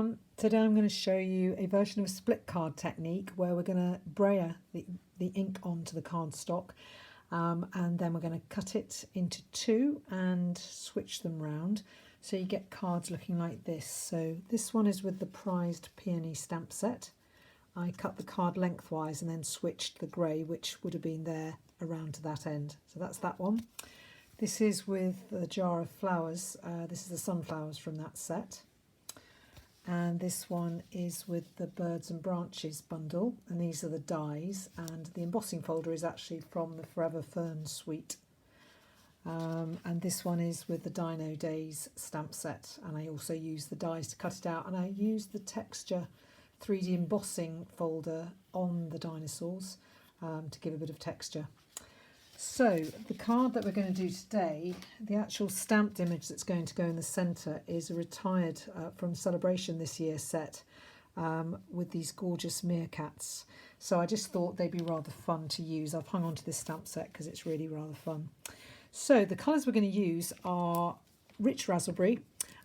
everyone. Today I'm going to show you a version of a split card technique where we're going to brayer the ink onto the cardstock and then we're going to cut it into two and switch them round so you get cards looking like this. So this one is with the prized peony stamp set. I cut the card lengthwise and then switched the grey, which would have been there around to that end. So that's that one. This is with a jar of flowers. This is the sunflowers from that set. And this one is with the Birds and Branches bundle, and these are the dies, and the embossing folder is actually from the Forever Fern suite. And this one is with the Dino Days stamp set, and I also use the dies to cut it out, and I use the texture 3D embossing folder on the dinosaurs to give a bit of texture. So the card that we're going to do today, the actual stamped image that's going to go in the centre is a retired from Celebration this year set with these gorgeous meerkats. So I just thought they'd be rather fun to use. I've hung on to this stamp set because it's really rather fun. So the colours we're going to use are Rich Raspberry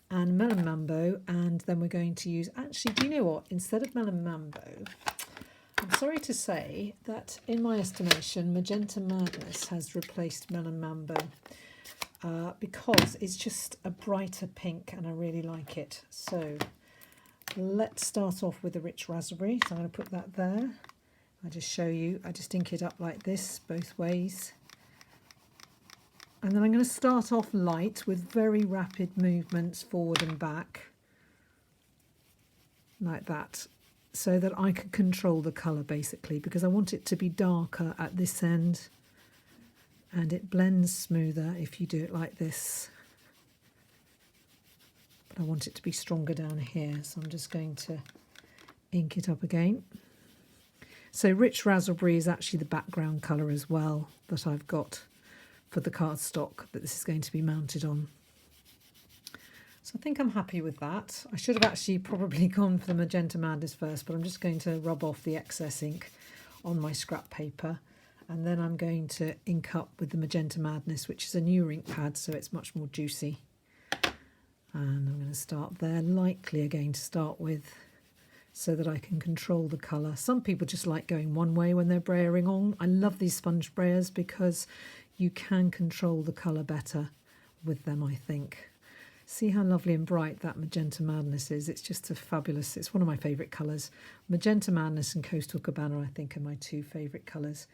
and Melon Mambo, and then we're going to use, actually, do you know what, instead of Melon Mambo, I'm sorry to say that in my estimation Magenta Madness has replaced Melon Mambo because it's just a brighter pink and I really like it. So let's start off with the Rich Raspberry. So I'm going to put that there. I just show you, I just ink it up like this both ways. And then I'm going to start off light with very rapid movements forward and back like that, so that I can control the colour basically, because I want it to be darker at this end and it blends smoother if you do it like this. But I want it to be stronger down here, so I'm just going to ink it up again. So Rich Raspberry is actually the background colour as well that I've got for the cardstock that this is going to be mounted on. So I think I'm happy with that. I should have actually probably gone for the Magenta Madness first, but I'm just going to rub off the excess ink on my scrap paper, and then I'm going to ink up with the Magenta Madness, which is a new ink pad, so it's much more juicy. And I'm going to start there lightly again to start with, so that I can control the colour. Some people just like going one way when they're brayering on. I love these sponge brayers because you can control the colour better with them, I think. See how lovely and bright that Magenta Madness is. It's just a fabulous, it's one of my favourite colours. Magenta Madness and Coastal Cabana, I think, are my two favourite colours.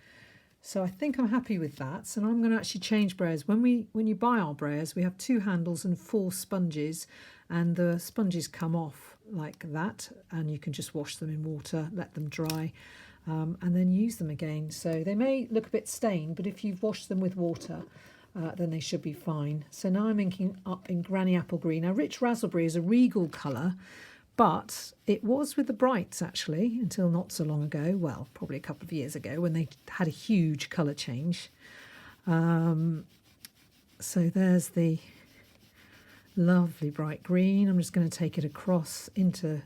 So I think I'm happy with that. So now I'm going to actually change brayers. When you buy our brayers, we have 2 handles and 4 sponges, and the sponges come off like that, and you can just wash them in water, let them dry, and then use them again. So they may look a bit stained, but if you've washed them with water, then they should be fine. So now I'm inking up in Granny Apple Green. Now Rich Raspberry is a regal colour, but it was with the Brights actually until not so long ago, well, probably a couple of years ago, when they had a huge colour change. So there's the lovely bright green. I'm just going to take it across into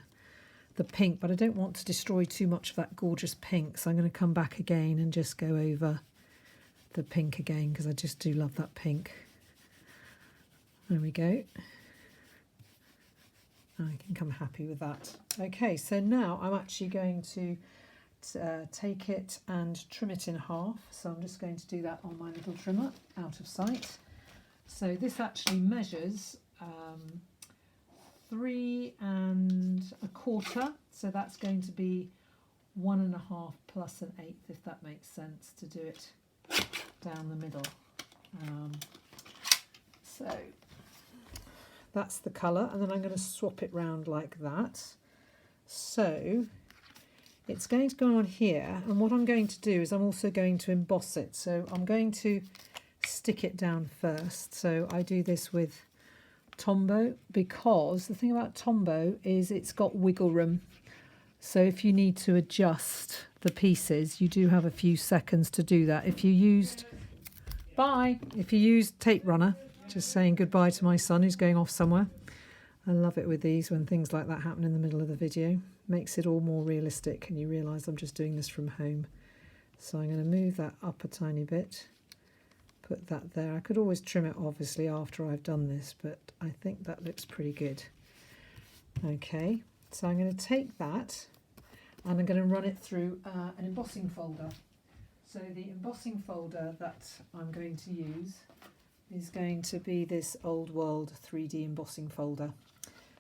the pink, but I don't want to destroy too much of that gorgeous pink, so I'm going to come back again and just go over the pink again, because I just do love that pink. There we go. I think I'm happy with that. Okay, so now I'm actually going to take it and trim it in half. So I'm just going to do that on my little trimmer out of sight. So this actually measures 3 1/4. So that's going to be 1 1/2 plus 1/8, if that makes sense, to do it down the middle. So that's the colour, and then I'm going to swap it round like that. So it's going to go on here, and what I'm going to do is I'm also going to emboss it. So I'm going to stick it down first. So I do this with Tombow, because the thing about Tombow is it's got wiggle room. So if you need to adjust the pieces, you do have a few seconds to do that. If you used tape runner, just saying goodbye to my son who's going off somewhere. I love it with these when things like that happen in the middle of the video. Makes it all more realistic, and you realise I'm just doing this from home. So I'm going to move that up a tiny bit, put that there. I could always trim it obviously after I've done this, but I think that looks pretty good. Okay, So I'm going to take that and I'm going to run it through an embossing folder. So the embossing folder that I'm going to use is going to be this Old World 3D embossing folder.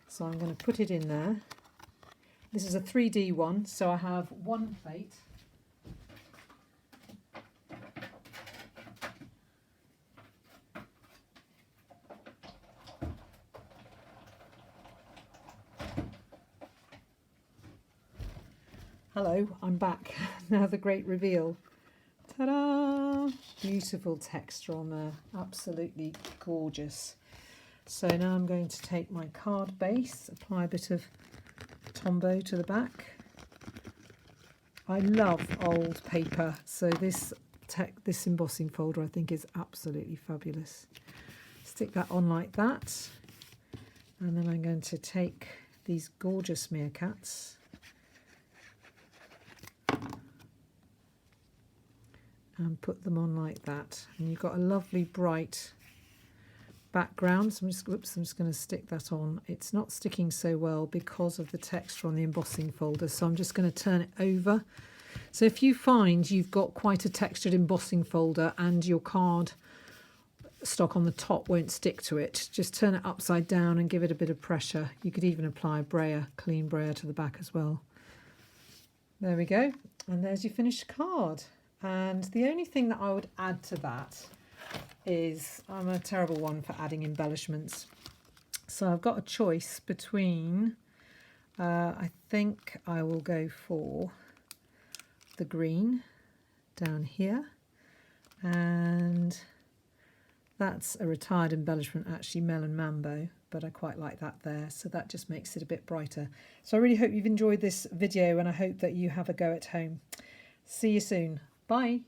So I'm going to put it in there. This is a 3D one, so I have one plate. Hello, I'm back. Now the great reveal. Ta-da! Beautiful texture on there, absolutely gorgeous. So now I'm going to take my card base, apply a bit of Tombow to the back. I love old paper, so this embossing folder I think is absolutely fabulous. Stick that on like that, and then I'm going to take these gorgeous meerkats and put them on like that, and you've got a lovely bright background. So I'm just going to stick that on. It's not sticking so well because of the texture on the embossing folder, so I'm just going to turn it over. So if you find you've got quite a textured embossing folder and your card stock on the top won't stick to it, just turn it upside down and give it a bit of pressure. You could even apply a brayer, clean brayer to the back as well. There we go, and there's your finished card. And the only thing that I would add to that is, I'm a terrible one for adding embellishments. So I've got a choice between, I think I will go for the green down here, and that's a retired embellishment, actually Melon Mambo, but I quite like that there, so that just makes it a bit brighter. So I really hope you've enjoyed this video, and I hope that you have a go at home. See you soon. Bye.